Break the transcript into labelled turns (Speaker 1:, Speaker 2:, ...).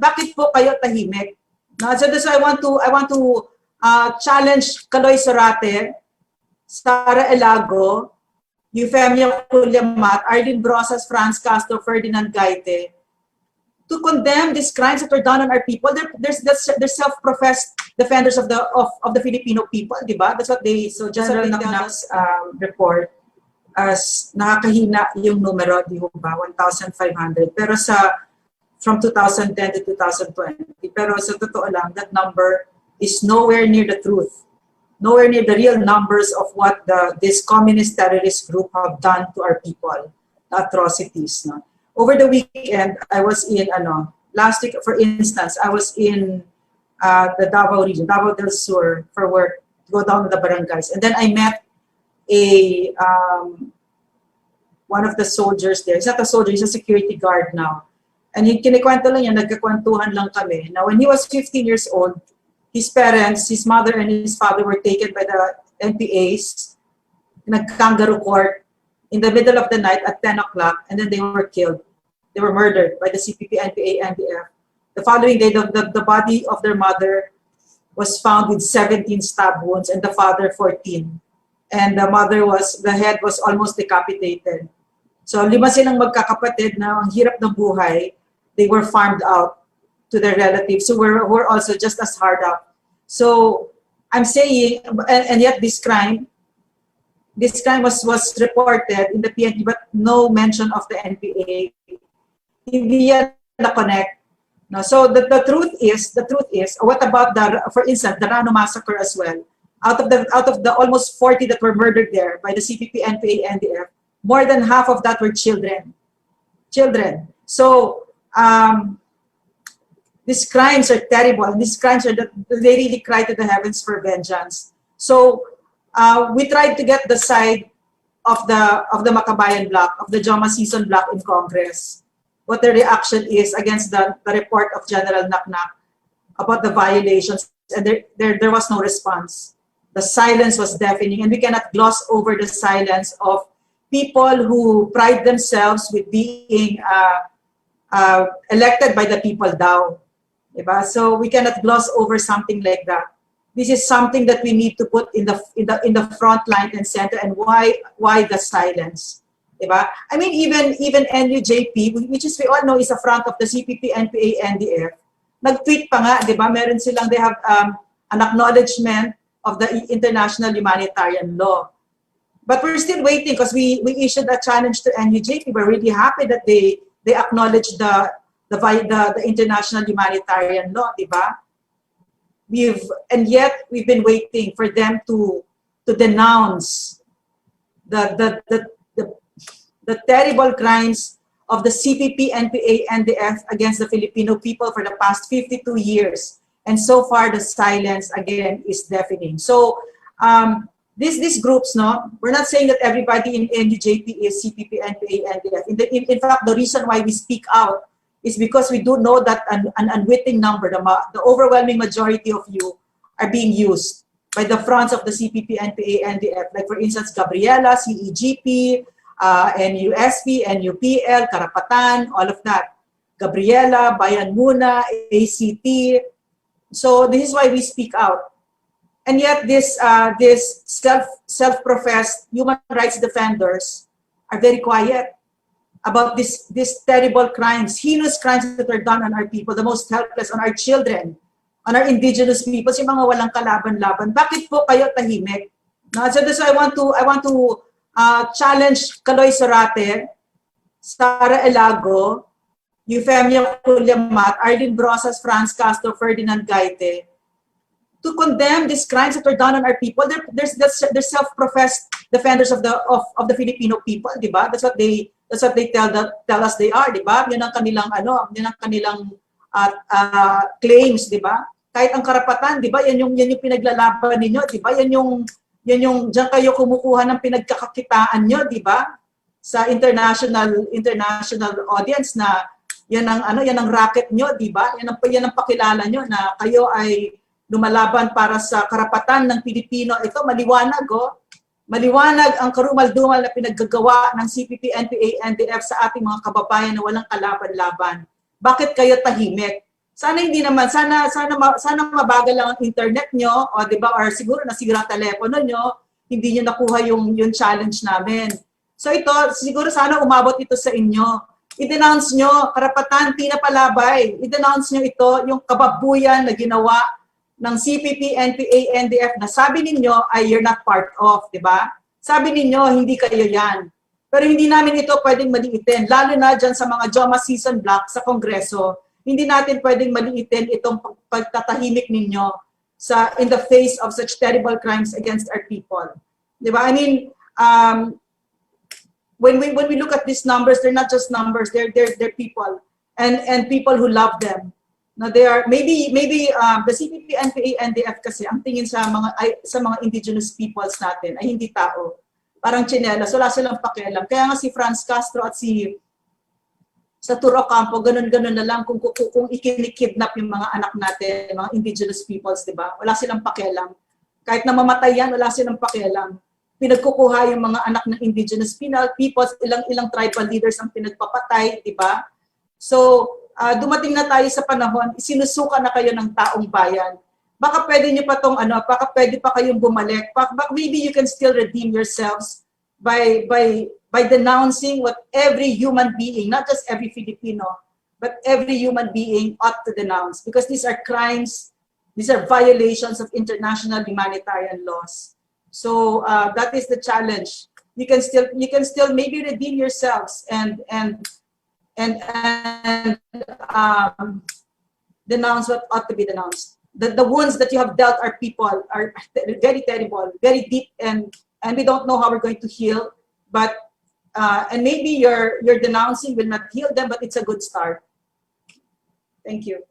Speaker 1: bakit po kayo tahimik? No? So that's why I want to challenge Kaloy Sorate, Sara Elago, Eufemia Culiamat, Arlene Brosas, Franz Castro, Ferdinand Gaite, to condemn these crimes that were done on our people. They're self-professed defenders of the Filipino people, di ba? That's what they, so General Naknak's report, as nakakahina yung numero, di ba, 1,500. Pero from 2010 to 2020. Pero sa totoo lang, that number is nowhere near the truth. Nowhere near the real numbers of what this communist terrorist group have done to our people, the atrocities. No? Over the weekend, I was in, last week, for instance, I was in the Davao region, Davao del Sur, for work, to go down to the barangays. And then I met one of the soldiers there. He's not a soldier, he's a security guard now. And kinikwento lang niya, nagkakwentuhan lang kami. Now, when he was 15 years old, his parents, his mother and his father were taken by the NPAs, nag-kangaroo court, in the middle of the night at 10 o'clock, and then they were killed. They were murdered by the CPP, NPA, NDF. The following day, the body of their mother was found with 17 stab wounds, and the father 14. And the head was almost decapitated. So 5 silang magkakapatid na ang hirap ng buhay, they were farmed out to their relatives who were also just as hard up. So I'm saying, and yet this crime was reported in the PNP, but no mention of the NPA. Hindi yan na-connect. No? So the truth is, what about for instance, the Rano massacre as well? Out of the almost 40 that were murdered there by the CPP, NPA, NDF, more than half of that were children. So these crimes are terrible, and these crimes they really cry to the heavens for vengeance. So we tried to get the side of the Makabayan Bloc, of the Joma Season Bloc in Congress, what their reaction is against the report of General Naknak about the violations, and there was no response. The silence was deafening, and we cannot gloss over the silence of people who pride themselves with being elected by the people daw. Diba? So we cannot gloss over something like that. This is something that we need to put in the front line and center. And why the silence? Diba? I mean, even NUJP, which is we all know is a front of the CPP, NPA, NDF, nag-tweet pa nga, diba? Meron silang, they have an acknowledgement of the international humanitarian law. But we're still waiting because we issued a challenge to NUJP. We're really happy that they acknowledge the international humanitarian law, diba? And yet we've been waiting for them to denounce the terrible crimes of the CPP, NPA, NDF against the Filipino people for the past 52 years. And so far, the silence, again, is deafening. So these groups, no, we're not saying that everybody in NUJP is CPP, NPA, NDF. In fact, the reason why we speak out is because we do know that an unwitting number, the overwhelming majority of you are being used by the fronts of the CPP, NPA, NDF. Like for instance, Gabriela, CEGP, NUSP, NUPL, Karapatan, all of that. Gabriela, Bayan Muna, ACT. So this is why we speak out. And yet this self-professed human rights defenders are very quiet about these terrible crimes, heinous crimes that are done on our people, the most helpless, on our children, on our indigenous peoples, yung mga walang kalaban-laban. Bakit po kayo tahimik? No? So that's why I want to challenge Kaloy Sorate, Sara Elago, Eufemia Culiamat, Arlene Brosas, Franz Castro, Ferdinand Gaite, to condemn these crimes that were done on our people. They're self-professed defenders of the Filipino people, di ba? That's what they tell us they are, di ba? Yan ang kanilang claims, di ba? Kahit ang karapatan, di ba? Yan yung pinaglalaban ninyo, di ba? Yan yung diyan kayo kumukuha ng pinagkakakitaan nyo, di ba? Sa international audience na yan ang racket nyo, di ba? Yan ang pakilala nyo na kayo ay lumalaban para sa karapatan ng Pilipino. Ito maliwanag, oh. Maliwanag ang karumal-dumal na pinaggagawa ng CPP, NPA, NDF sa ating mga kababayan na walang kalaban-laban. Bakit kayo tahimik? Sana hindi naman, sana mabagal lang ang internet nyo, o di ba, or siguro nasira ang telepono nyo, hindi nyo nakuha yung challenge namin. So ito, siguro sana umabot ito sa inyo. I-denounce nyo, karapatan, pinapalabay. I-denounce nyo ito, yung kababuyan na ginawa ng CPP, NPA, NDF na sabi ninyo ay you're not part of, di ba? Sabi ninyo, hindi kayo yan. Pero hindi namin ito pwedeng maliitin, lalo na dyan sa mga JOMA season block sa Kongreso. Hindi natin pwedeng maliitin itong pagtatahimik ninyo in the face of such terrible crimes against our people. Di ba? I mean, when we look at these numbers, they're not just numbers, they're people and people who love them. Now they are maybe the CPP, NPA, NDF kasi ang tingin sa mga indigenous peoples natin ay hindi tao. Parang tsinelas, wala silang pakialam. Kaya nga si Franz Castro at sa Turo Campo, ganun-ganun na lang kung ikinikidnap yung mga anak natin, mga indigenous peoples, di ba? Wala silang pakialam. Kahit na mamatay yan, wala silang pakialam. Pinagkukuha yung mga anak ng indigenous peoples, ilang tribal leaders ang pinagpapatay, di ba? So, dumating na tayo sa panahon, sinusuka na kayo ng taong bayan. Baka pwede nyo pa baka pwede pa kayong bumalik. Maybe you can still redeem yourselves by denouncing what every human being, not just every Filipino, but every human being ought to denounce. Because these are crimes, these are violations of international humanitarian laws. So that is the challenge. You can still maybe redeem yourselves and denounce what ought to be denounced. The wounds that you have dealt our people are very terrible, very deep, and we don't know how we're going to heal. But and maybe your denouncing will not heal them, but it's a good start. Thank you.